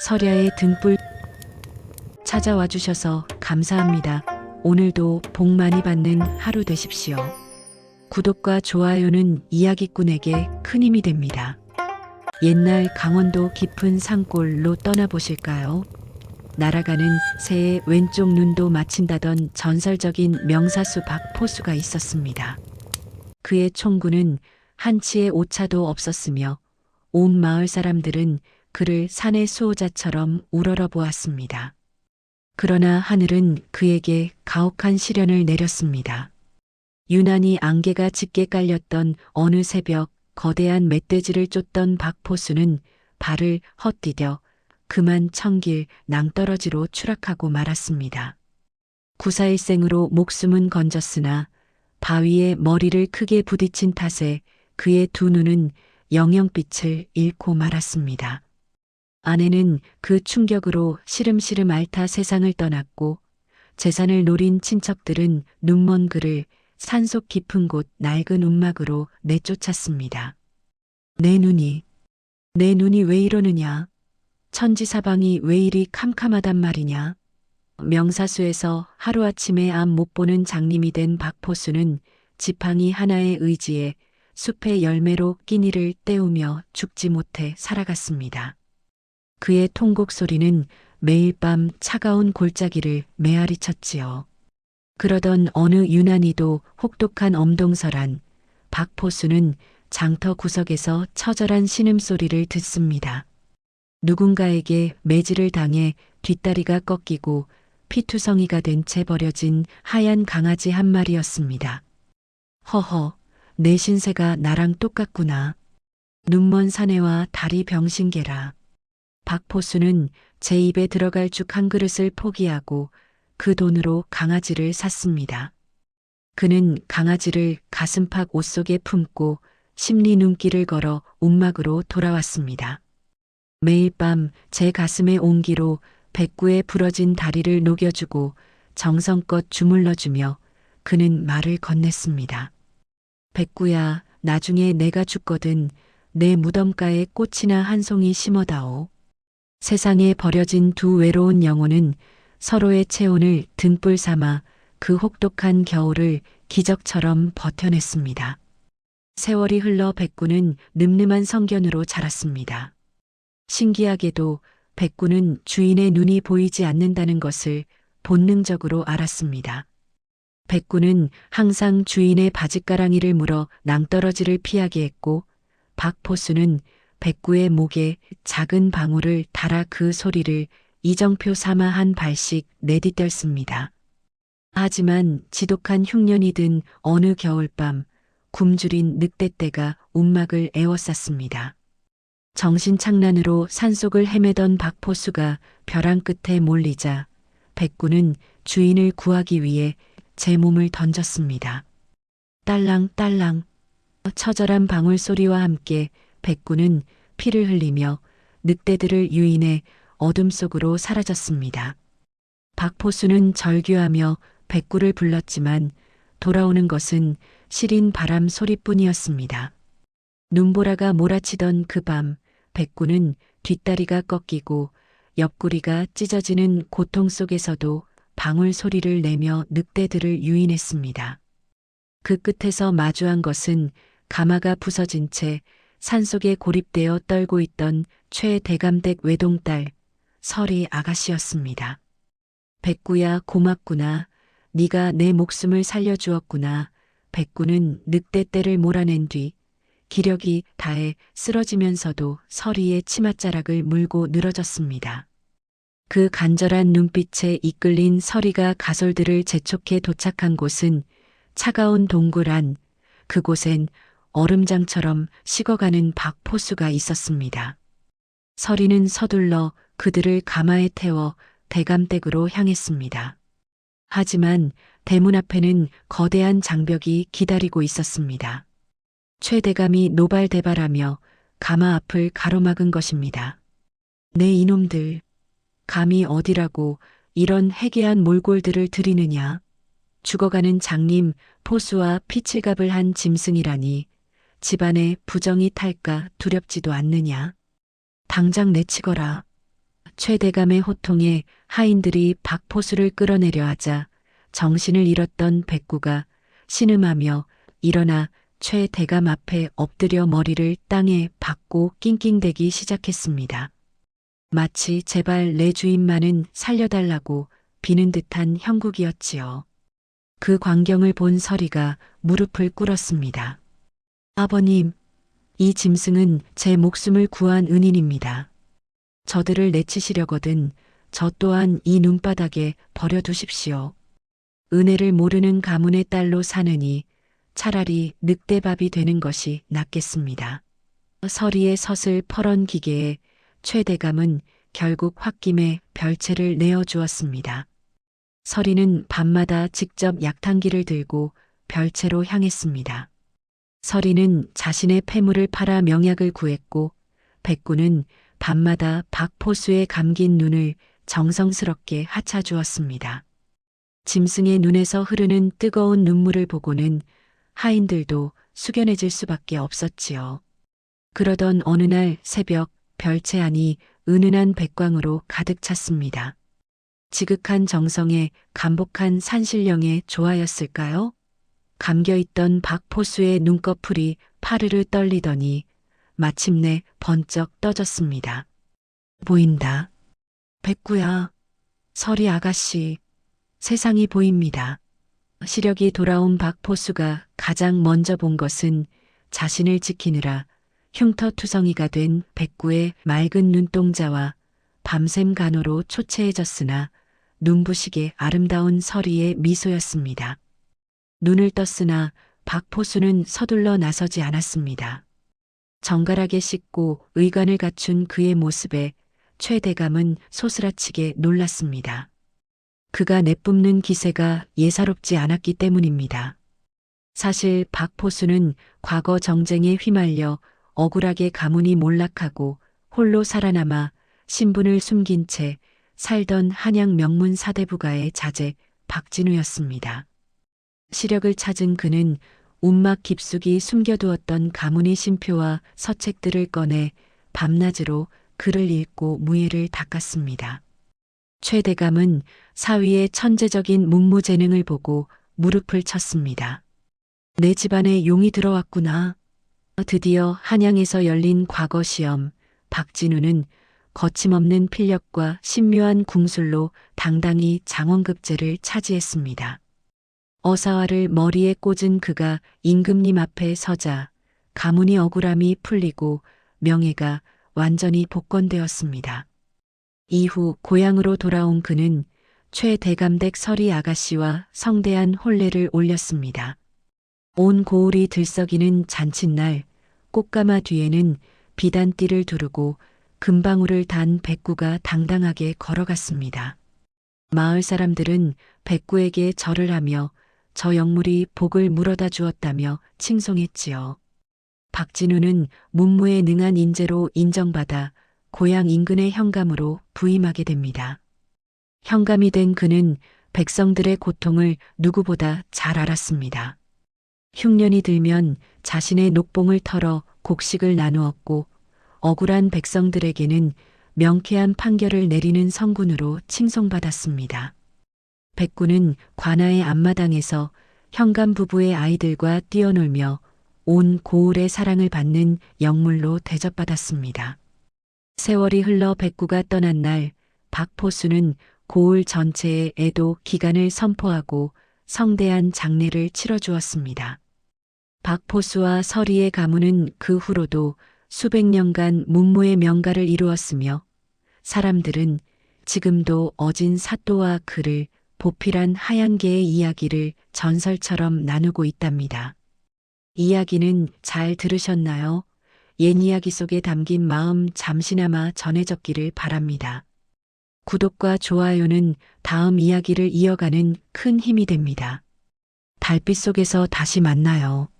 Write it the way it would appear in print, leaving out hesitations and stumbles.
설야의 등불 찾아와 주셔서 감사합니다. 오늘도 복 많이 받는 하루 되십시오. 구독과 좋아요는 이야기꾼에게 큰 힘이 됩니다. 옛날 강원도 깊은 산골로 떠나보실까요? 날아가는 새의 왼쪽 눈도 맞힌다던 전설적인 명사수 박포수가 있었습니다. 그의 총구는 한치의 오차도 없었으며 온 마을 사람들은 그를 산의 수호자처럼 우러러 보았습니다. 그러나 하늘은 그에게 가혹한 시련을 내렸습니다. 유난히 안개가 짙게 깔렸던 어느 새벽 거대한 멧돼지를 쫓던 박포수는 발을 헛디뎌 그만 천길 낭떠러지로 추락하고 말았습니다. 구사일생으로 목숨은 건졌으나 바위에 머리를 크게 부딪힌 탓에 그의 두 눈은 영영빛을 잃고 말았습니다. 아내는 그 충격으로 시름시름 앓다 세상을 떠났고 재산을 노린 친척들은 눈먼 그를 산속 깊은 곳 낡은 움막으로 내쫓았습니다. 내 눈이 왜 이러느냐? 천지사방이 왜 이리 캄캄하단 말이냐? 명사수에서 하루아침에 앞 못 보는 장님이 된 박포수는 지팡이 하나의 의지에 숲의 열매로 끼니를 때우며 죽지 못해 살아갔습니다. 그의 통곡 소리는 매일 밤 차가운 골짜기를 메아리 쳤지요. 그러던 어느 유난히도 혹독한 엄동설한 박포수는 장터 구석에서 처절한 신음소리를 듣습니다. 누군가에게 매질을 당해 뒷다리가 꺾이고 피투성이가 된 채 버려진 하얀 강아지 한 마리였습니다. 허허, 내 신세가 나랑 똑같구나. 눈먼 사내와 다리 병신개라. 박포수는 제 입에 들어갈 죽 한 그릇을 포기하고 그 돈으로 강아지를 샀습니다. 그는 강아지를 가슴팍 옷 속에 품고 심리 눈길을 걸어 움막으로 돌아왔습니다. 매일 밤 제 가슴의 온기로 백구의 부러진 다리를 녹여주고 정성껏 주물러주며 그는 말을 건넸습니다. 백구야, 나중에 내가 죽거든 내 무덤가에 꽃이나 한 송이 심어다오. 세상에 버려진 두 외로운 영혼은 서로의 체온을 등불 삼아 그 혹독한 겨울을 기적처럼 버텨냈습니다. 세월이 흘러 백구는 늠름한 성견으로 자랐습니다. 신기하게도 백구는 주인의 눈이 보이지 않는다는 것을 본능적으로 알았습니다. 백구는 항상 주인의 바짓가랑이를 물어 낭떠러지를 피하게 했고 박포수는 백구의 목에 작은 방울을 달아 그 소리를 이정표 삼아 한 발씩 내디뎠습니다. 하지만 지독한 흉년이 든 어느 겨울밤 굶주린 늑대떼가 움막을 에워쌌습니다. 정신착란으로 산속을 헤매던 박포수가 벼랑 끝에 몰리자 백구는 주인을 구하기 위해 제 몸을 던졌습니다. 딸랑딸랑 처절한 방울 소리와 함께 백구는 피를 흘리며 늑대들을 유인해 어둠 속으로 사라졌습니다. 박포수는 절규하며 백구를 불렀지만 돌아오는 것은 시린 바람 소리뿐이었습니다. 눈보라가 몰아치던 그 밤 백구는 뒷다리가 꺾이고 옆구리가 찢어지는 고통 속에서도 방울 소리를 내며 늑대들을 유인했습니다. 그 끝에서 마주한 것은 가마가 부서진 채 산속에 고립되어 떨고 있던 최대감댁 외동딸 설이 아가씨였습니다. 백구야 고맙구나. 네가 내 목숨을 살려주었구나. 백구는 늑대떼를 몰아낸 뒤 기력이 다해 쓰러지면서도 설이의 치맛자락을 물고 늘어졌습니다. 그 간절한 눈빛에 이끌린 설이가 가솔들을 재촉해 도착한 곳은 차가운 동굴 안, 그곳엔 얼음장처럼 식어가는 박포수가 있었습니다. 설이는 서둘러 그들을 가마에 태워 대감댁으로 향했습니다. 하지만 대문 앞에는 거대한 장벽이 기다리고 있었습니다. 최대감이 노발대발하며 가마 앞을 가로막은 것입니다. 네 이놈들, 감히 어디라고 이런 해괴한 몰골들을 들이느냐. 죽어가는 장님 포수와 피칠갑을 한 짐승이라니 집안에 부정이 탈까 두렵지도 않느냐. 당장 내치거라. 최대감의 호통에 하인들이 박포수를 끌어내려 하자 정신을 잃었던 백구가 신음하며 일어나 최대감 앞에 엎드려 머리를 땅에 박고 낑낑대기 시작했습니다. 마치 제발 내 주인만은 살려달라고 비는 듯한 형국이었지요. 그 광경을 본 서리가 무릎을 꿇었습니다. 아버님, 이 짐승은 제 목숨을 구한 은인입니다. 저들을 내치시려거든 저 또한 이 눈바닥에 버려두십시오. 은혜를 모르는 가문의 딸로 사느니 차라리 늑대밥이 되는 것이 낫겠습니다. 서리의 서슬 퍼런 기계에 최대감은 결국 홧김에 별채를 내어주었습니다. 서리는 밤마다 직접 약탕기를 들고 별채로 향했습니다. 서리는 자신의 폐물을 팔아 명약을 구했고 백구는 밤마다 박포수의 감긴 눈을 정성스럽게 하차주었습니다. 짐승의 눈에서 흐르는 뜨거운 눈물을 보고는 하인들도 숙연해질 수밖에 없었지요. 그러던 어느 날 새벽 별채 안이 은은한 백광으로 가득 찼습니다. 지극한 정성에 감복한 산신령의 조화였을까요? 감겨있던 박포수의 눈꺼풀이 파르르 떨리더니 마침내 번쩍 떠졌습니다. 보인다. 백구야, 서리 아가씨, 세상이 보입니다. 시력이 돌아온 박포수가 가장 먼저 본 것은 자신을 지키느라 흉터투성이가 된 백구의 맑은 눈동자와 밤샘 간호로 초췌해졌으나 눈부시게 아름다운 서리의 미소였습니다. 눈을 떴으나 박포수는 서둘러 나서지 않았습니다. 정갈하게 씻고 의관을 갖춘 그의 모습에 최대감은 소스라치게 놀랐습니다. 그가 내뿜는 기세가 예사롭지 않았기 때문입니다. 사실 박포수는 과거 정쟁에 휘말려 억울하게 가문이 몰락하고 홀로 살아남아 신분을 숨긴 채 살던 한양 명문 사대부가의 자제 박진우였습니다. 시력을 찾은 그는 움막 깊숙이 숨겨두었던 가문의 신표와 서책들을 꺼내 밤낮으로 글을 읽고 무예를 닦았습니다. 최대감은 사위의 천재적인 문무재능을 보고 무릎을 쳤습니다. 내 집안에 용이 들어왔구나. 드디어 한양에서 열린 과거 시험, 박진우는 거침없는 필력과 신묘한 궁술로 당당히 장원급제를 차지했습니다. 어사화를 머리에 꽂은 그가 임금님 앞에 서자 가문이 억울함이 풀리고 명예가 완전히 복권되었습니다. 이후 고향으로 돌아온 그는 최대감댁 서리 아가씨와 성대한 혼례를 올렸습니다. 온 고을이 들썩이는 잔칫날 꽃가마 뒤에는 비단띠를 두르고 금방울을 단 백구가 당당하게 걸어갔습니다. 마을 사람들은 백구에게 절을 하며 저 영물이 복을 물어다 주었다며 칭송했지요. 박진우는 문무에 능한 인재로 인정받아 고향 인근의 현감으로 부임하게 됩니다. 현감이 된 그는 백성들의 고통을 누구보다 잘 알았습니다. 흉년이 들면 자신의 녹봉을 털어 곡식을 나누었고 억울한 백성들에게는 명쾌한 판결을 내리는 성군으로 칭송받았습니다. 백구는 관아의 앞마당에서 현감 부부의 아이들과 뛰어놀며 온 고을의 사랑을 받는 영물로 대접받았습니다. 세월이 흘러 백구가 떠난 날 박포수는 고을 전체에 애도 기간을 선포하고 성대한 장례를 치러주었습니다. 박포수와 서리의 가문은 그 후로도 수백 년간 문무의 명가를 이루었으며 사람들은 지금도 어진 사또와 그를 보필한 하얀개의 이야기를 전설처럼 나누고 있답니다. 이야기는 잘 들으셨나요? 옛 이야기 속에 담긴 마음 잠시나마 전해졌기를 바랍니다. 구독과 좋아요는 다음 이야기를 이어가는 큰 힘이 됩니다. 달빛 속에서 다시 만나요.